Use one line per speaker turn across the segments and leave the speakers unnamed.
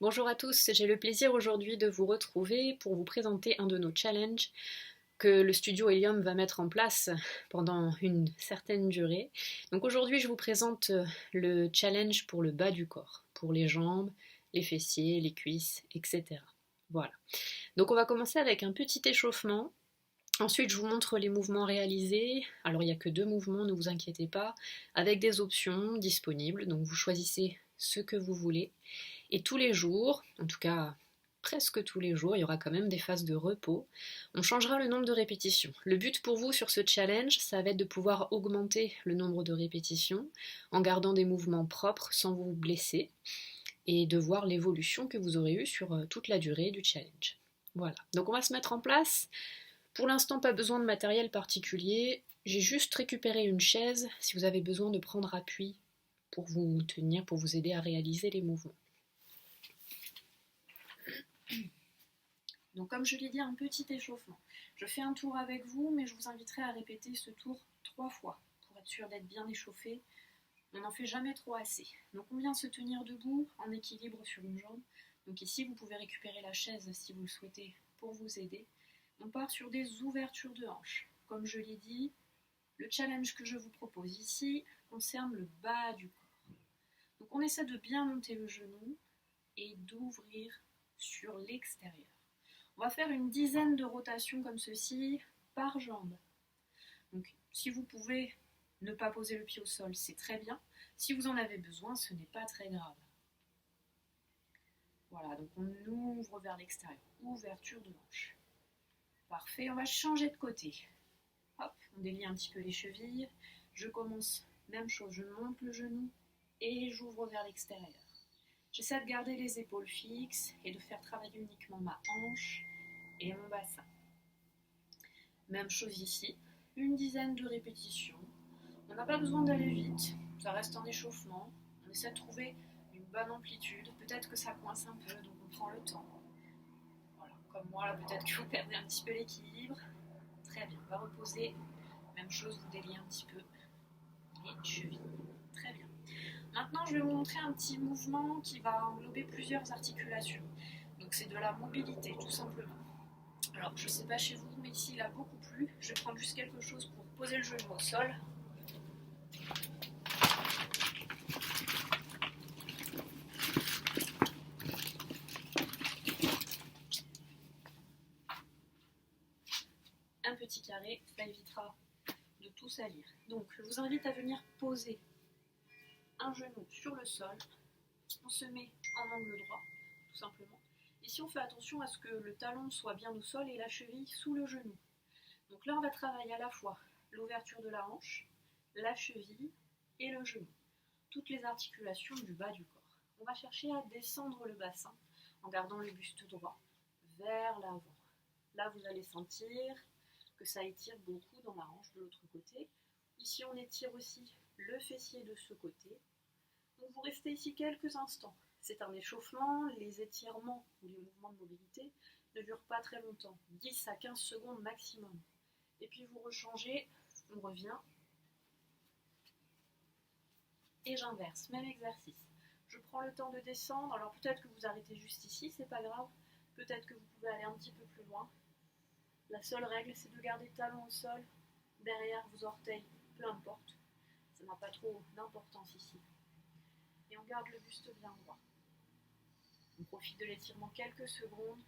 Bonjour à tous, j'ai le plaisir aujourd'hui de vous retrouver pour vous présenter un de nos challenges que le studio Helium va mettre en place pendant une certaine durée. Donc aujourd'hui je vous présente le challenge pour le bas du corps, pour les jambes, les fessiers, les cuisses, etc. Voilà. Donc on va commencer avec un petit échauffement. Ensuite, je vous montre les mouvements réalisés. Alors, il n'y a que 2 mouvements, ne vous inquiétez pas, avec des options disponibles. Donc, vous choisissez ce que vous voulez. Et tous les jours, en tout cas presque tous les jours, il y aura quand même des phases de repos. On changera le nombre de répétitions. Le but pour vous sur ce challenge, ça va être de pouvoir augmenter le nombre de répétitions en gardant des mouvements propres sans vous blesser et de voir l'évolution que vous aurez eue sur toute la durée du challenge. Voilà, donc on va se mettre en place. Pour l'instant, pas besoin de matériel particulier. J'ai juste récupéré une chaise si vous avez besoin de prendre appui pour vous tenir, pour vous aider à réaliser les mouvements. Donc comme je l'ai dit, un petit échauffement. Je fais un tour avec vous, mais je vous inviterai à répéter ce tour 3 fois pour être sûr d'être bien échauffé. On n'en fait jamais trop assez. Donc on vient se tenir debout, en équilibre sur une jambe. Donc ici, vous pouvez récupérer la chaise si vous le souhaitez pour vous aider. On part sur des ouvertures de hanches. Comme je l'ai dit, le challenge que je vous propose ici concerne le bas du corps. Donc on essaie de bien monter le genou et d'ouvrir sur l'extérieur. On va faire une dizaine de rotations comme ceci par jambe. Donc si vous pouvez ne pas poser le pied au sol, c'est très bien. Si vous en avez besoin, ce n'est pas très grave. Voilà, donc on ouvre vers l'extérieur. Ouverture de hanche. Parfait, on va changer de côté. Hop, on délie un petit peu les chevilles. Je commence, même chose, je monte le genou et j'ouvre vers l'extérieur. J'essaie de garder les épaules fixes et de faire travailler uniquement ma hanche et mon bassin. Même chose ici, une dizaine de répétitions. On n'a pas besoin d'aller vite, ça reste en échauffement. On essaie de trouver une bonne amplitude. Peut-être que ça coince un peu, donc on prend le temps. Voilà, comme moi, là, peut-être que vous perdez un petit peu l'équilibre. Très bien, on va reposer. Même chose, vous déliez un petit peu les chevilles. Très bien. Maintenant, je vais vous montrer un petit mouvement qui va englober plusieurs articulations. Donc c'est de la mobilité, tout simplement. Alors, je ne sais pas chez vous, mais ici, il a beaucoup plu. Je vais prendre juste quelque chose pour poser le genou au sol. Un petit carré, ça évitera de tout salir. Donc, je vous invite à venir poser un genou sur le sol. On se met en angle droit, tout simplement. Ici, on fait attention à ce que le talon soit bien au sol et la cheville sous le genou. Donc là, on va travailler à la fois l'ouverture de la hanche, la cheville et le genou. Toutes les articulations du bas du corps. On va chercher à descendre le bassin en gardant le buste droit vers l'avant. Là, vous allez sentir que ça étire beaucoup dans la hanche de l'autre côté. Ici, on étire aussi le fessier de ce côté. Donc vous restez ici quelques instants. C'est un échauffement, les étirements ou les mouvements de mobilité ne durent pas très longtemps, 10 à 15 secondes maximum. Et puis vous rechangez, on revient, et j'inverse, même exercice. Je prends le temps de descendre, alors peut-être que vous arrêtez juste ici, c'est pas grave, peut-être que vous pouvez aller un petit peu plus loin. La seule règle, c'est de garder le talon au sol, derrière vos orteils, peu importe, ça n'a pas trop d'importance ici. Et on garde le buste bien droit. On profite de l'étirement quelques secondes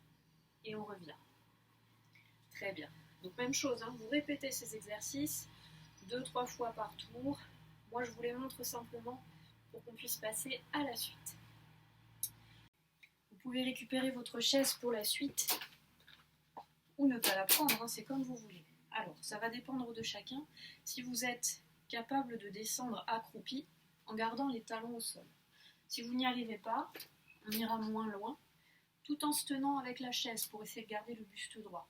et on revient. Très bien. Donc même chose, hein, vous répétez ces exercices 2-3 fois par tour. Moi je vous les montre simplement pour qu'on puisse passer à la suite. Vous pouvez récupérer votre chaise pour la suite ou ne pas la prendre, hein, c'est comme vous voulez. Alors ça va dépendre de chacun. Si vous êtes capable de descendre accroupi en gardant les talons au sol. Si vous n'y arrivez pas, on ira moins loin, tout en se tenant avec la chaise pour essayer de garder le buste droit.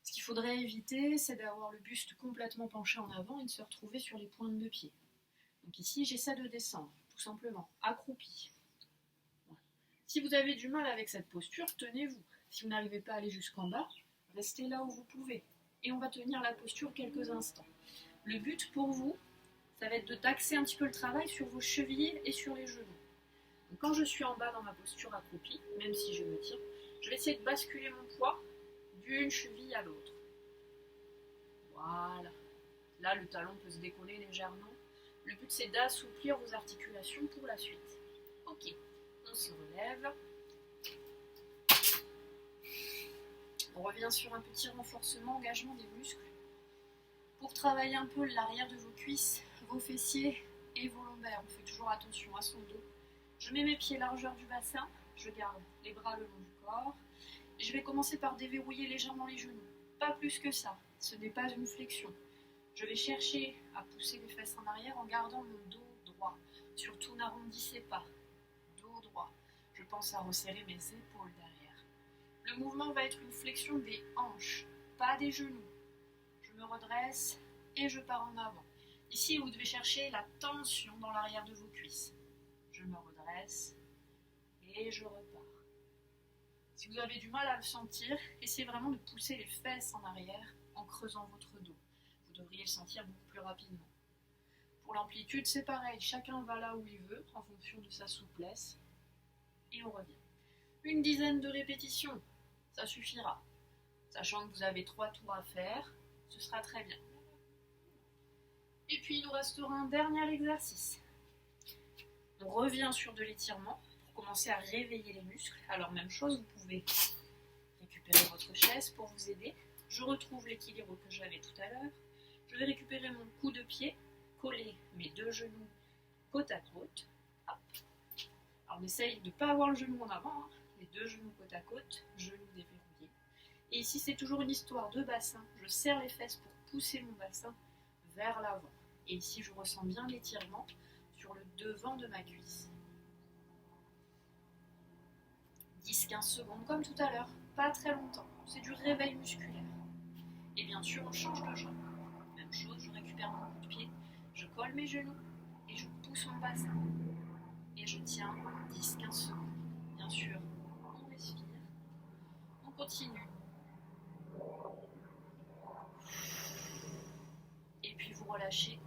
Ce qu'il faudrait éviter, c'est d'avoir le buste complètement penché en avant et de se retrouver sur les pointes de pied. Donc ici, j'essaie de descendre, tout simplement, accroupi. Voilà. Si vous avez du mal avec cette posture, tenez-vous. Si vous n'arrivez pas à aller jusqu'en bas, restez là où vous pouvez. Et on va tenir la posture quelques instants. Le but pour vous, ça va être de taxer un petit peu le travail sur vos chevilles et sur les genoux. Donc, quand je suis en bas dans ma posture accroupie, même si je me tire, je vais essayer de basculer mon poids d'une cheville à l'autre. Voilà. Là, le talon peut se décoller légèrement. Le but, c'est d'assouplir vos articulations pour la suite. Ok, on se relève. On revient sur un petit renforcement, engagement des muscles. Pour travailler un peu l'arrière de vos cuisses, vos fessiers et vos lombaires, on fait toujours attention à son dos. Je mets mes pieds largeur du bassin, je garde les bras le long du corps. Je vais commencer par déverrouiller légèrement les genoux. Pas plus que ça, ce n'est pas une flexion. Je vais chercher à pousser les fesses en arrière en gardant mon dos droit. Surtout n'arrondissez pas. Dos droit. Je pense à resserrer mes épaules derrière. Le mouvement va être une flexion des hanches, pas des genoux. Je me redresse et je pars en avant. Ici, vous devez chercher la tension dans l'arrière de vos cuisses. Je me redresse et je repars. Si vous avez du mal à le sentir, essayez vraiment de pousser les fesses en arrière en creusant votre dos. Vous devriez le sentir beaucoup plus rapidement. Pour l'amplitude, c'est pareil. Chacun va là où il veut en fonction de sa souplesse. Et on revient. Une dizaine de répétitions, ça suffira. Sachant que vous avez 3 tours à faire, ce sera très bien. Et puis, il nous restera un dernier exercice. On revient sur de l'étirement pour commencer à réveiller les muscles. Alors, même chose, vous pouvez récupérer votre chaise pour vous aider. Je retrouve l'équilibre que j'avais tout à l'heure. Je vais récupérer mon coup de pied, coller mes 2 genoux côte à côte. Hop. Alors, on essaye de ne pas avoir le genou en avant, hein. Les 2 genoux côte à côte, genoux déverrouillés. Et ici, c'est toujours une histoire de bassin. Je serre les fesses pour pousser mon bassin vers l'avant. Et ici, je ressens bien l'étirement sur le devant de ma cuisse. 10-15 secondes, comme tout à l'heure, pas très longtemps. C'est du réveil musculaire. Et bien sûr, on change de jambe. Même chose, je récupère mon coup de pied, je colle mes genoux et je pousse mon bassin. Et je tiens 10-15 secondes. Bien sûr, on respire, on continue. Et puis vous relâchez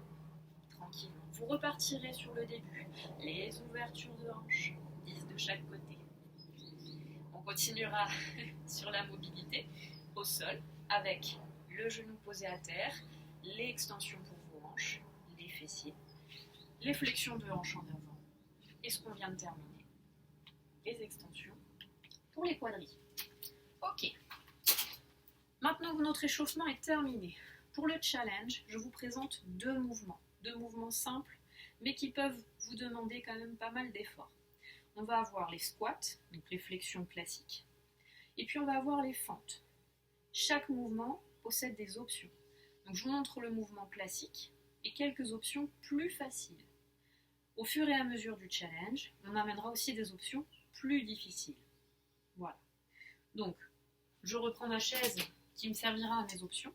tranquillement. Vous repartirez sur le début. Les ouvertures de hanches, 10 de chaque côté. On continuera sur la mobilité au sol avec le genou posé à terre, les extensions pour vos hanches, les fessiers, les flexions de hanches en avant et ce qu'on vient de terminer, les extensions pour les quadris. Ok, maintenant que notre échauffement est terminé, pour le challenge, je vous présente 2 mouvements simples, mais qui peuvent vous demander quand même pas mal d'efforts. On va avoir les squats, donc les flexions classiques, et puis on va avoir les fentes. Chaque mouvement possède des options. Donc je vous montre le mouvement classique et quelques options plus faciles. Au fur et à mesure du challenge, on amènera aussi des options plus difficiles. Voilà. Donc, je reprends ma chaise qui me servira à mes options.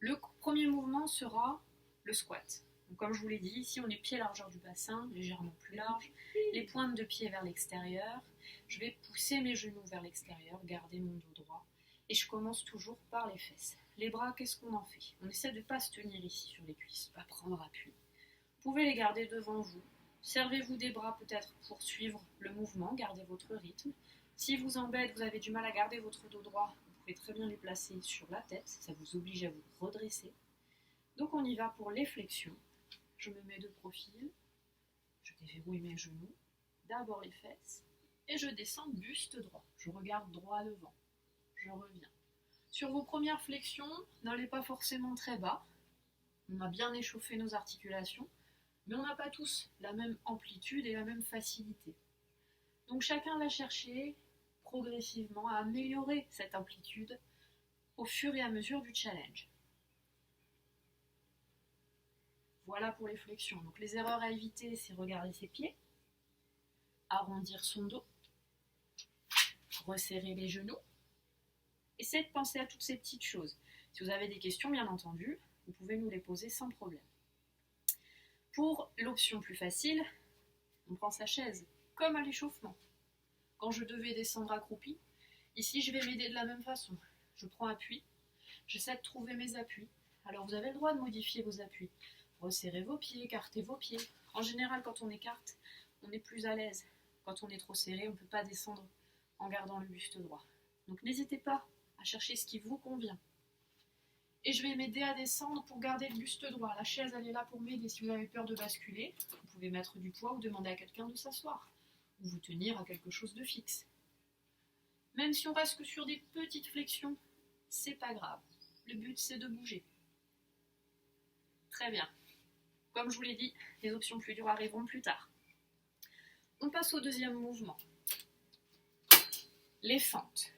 Le premier mouvement sera le squat. Donc, comme je vous l'ai dit, ici on est pied largeur du bassin, légèrement plus large, les pointes de pied vers l'extérieur. Je vais pousser mes genoux vers l'extérieur, garder mon dos droit. Et je commence toujours par les fesses. Les bras, qu'est-ce qu'on en fait? On essaie de ne pas se tenir ici sur les cuisses, pas prendre appui. Vous pouvez les garder devant vous. Servez-vous des bras peut-être pour suivre le mouvement, gardez votre rythme. Si vous embête, vous avez du mal à garder votre dos droit, vous pouvez très bien les placer sur la tête, ça vous oblige à vous redresser. Donc on y va pour les flexions. Je me mets de profil, je déverrouille mes genoux, d'abord les fesses, et je descends buste droit. Je regarde droit devant, je reviens. Sur vos premières flexions, n'allez pas forcément très bas. On a bien échauffé nos articulations, mais on n'a pas tous la même amplitude et la même facilité. Donc chacun va chercher progressivement à améliorer cette amplitude au fur et à mesure du challenge. Voilà pour les flexions. Donc les erreurs à éviter, c'est regarder ses pieds, arrondir son dos, resserrer les genoux. Essayez de penser à toutes ces petites choses. Si vous avez des questions, bien entendu, vous pouvez nous les poser sans problème. Pour l'option plus facile, on prend sa chaise, comme à l'échauffement. Quand je devais descendre accroupi, ici je vais m'aider de la même façon. Je prends appui, j'essaie de trouver mes appuis. Alors vous avez le droit de modifier vos appuis. Resserrez vos pieds, écartez vos pieds. En général, quand on écarte, on est plus à l'aise. Quand on est trop serré, on ne peut pas descendre en gardant le buste droit. Donc n'hésitez pas à chercher ce qui vous convient. Et je vais m'aider à descendre pour garder le buste droit. La chaise, elle est là pour m'aider. Si vous avez peur de basculer, vous pouvez mettre du poids ou demander à quelqu'un de s'asseoir. Ou vous tenir à quelque chose de fixe. Même si on reste que sur des petites flexions, c'est pas grave. Le but, c'est de bouger. Très bien. Comme je vous l'ai dit, les options plus dures arriveront plus tard. On passe au deuxième mouvement. Les fentes.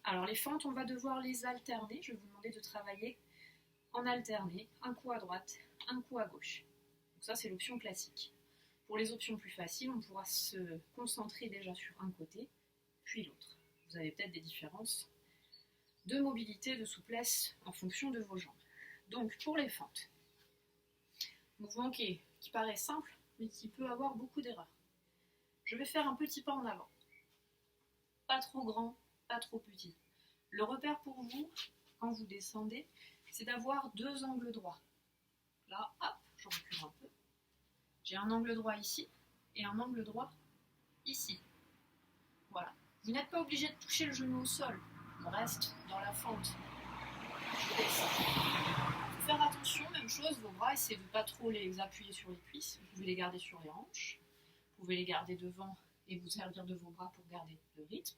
Alors les fentes, on va devoir les alterner. Je vais vous demander de travailler en alterné, un coup à droite, un coup à gauche. Donc ça, c'est l'option classique. Pour les options plus faciles, on pourra se concentrer déjà sur un côté, puis l'autre. Vous avez peut-être des différences de mobilité, de souplesse en fonction de vos jambes. Donc pour les fentes, mouvement qui paraît simple, mais qui peut avoir beaucoup d'erreurs. Je vais faire un petit pas en avant. Pas trop grand, pas trop petit. Le repère pour vous, quand vous descendez, c'est d'avoir deux angles droits. Là, hop, je recule un peu. J'ai un angle droit ici et un angle droit ici. Voilà. Vous n'êtes pas obligé de toucher le genou au sol. On reste dans la fente. Je descends. Il faut faire attention, même chose, vos bras, essayez de ne pas trop les appuyer sur les cuisses. Vous pouvez les garder sur les hanches. Vous pouvez les garder devant et vous servir de vos bras pour garder le rythme.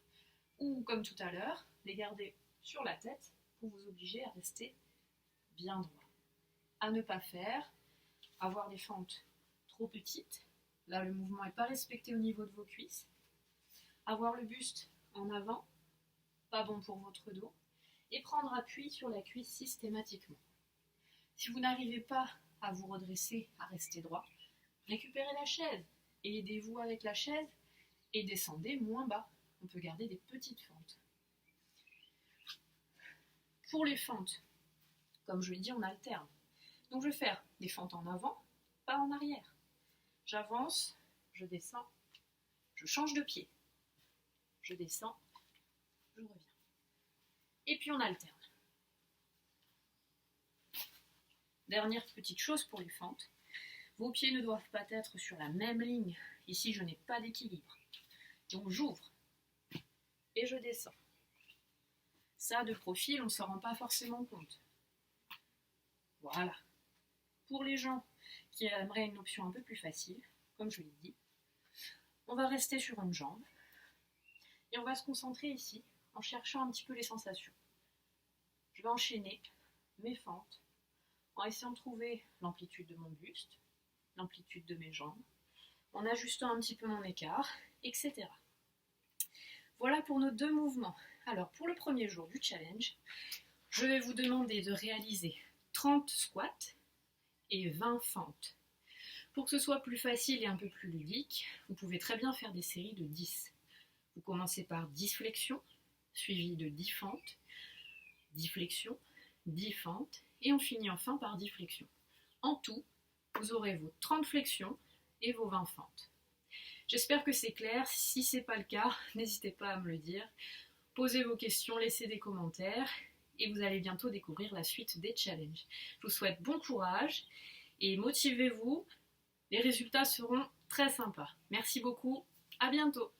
Ou, comme tout à l'heure, les garder sur la tête pour vous obliger à rester bien droit. À ne pas faire, avoir des fentes trop petites. Là, le mouvement n'est pas respecté au niveau de vos cuisses. Avoir le buste en avant, pas bon pour votre dos. Et prendre appui sur la cuisse systématiquement. Si vous n'arrivez pas à vous redresser, à rester droit, récupérez la chaise et aidez-vous avec la chaise et descendez moins bas. On peut garder des petites fentes. Pour les fentes, comme je l'ai dit, on alterne. Donc je vais faire des fentes en avant, pas en arrière. J'avance, je descends, je change de pied. Je descends, je reviens. Et puis on alterne. Dernière petite chose pour les fentes, vos pieds ne doivent pas être sur la même ligne. Ici, je n'ai pas d'équilibre. Donc j'ouvre et je descends. Ça, de profil, on ne s'en rend pas forcément compte. Voilà. Pour les gens qui aimeraient une option un peu plus facile, comme je l'ai dit, on va rester sur une jambe et on va se concentrer ici en cherchant un petit peu les sensations. Je vais enchaîner mes fentes en essayant de trouver l'amplitude de mon buste, l'amplitude de mes jambes, en ajustant un petit peu mon écart, etc. Voilà pour nos deux mouvements. Alors pour le premier jour du challenge, je vais vous demander de réaliser 30 squats et 20 fentes. Pour que ce soit plus facile et un peu plus ludique, vous pouvez très bien faire des séries de 10. Vous commencez par 10 flexions, suivies de 10 fentes, 10 flexions, 10 fentes, et on finit enfin par 10 flexions. En tout, vous aurez vos 30 flexions et vos 20 fentes. J'espère que c'est clair. Si ce n'est pas le cas, n'hésitez pas à me le dire. Posez vos questions, laissez des commentaires, et vous allez bientôt découvrir la suite des challenges. Je vous souhaite bon courage et motivez-vous. Les résultats seront très sympas. Merci beaucoup, à bientôt.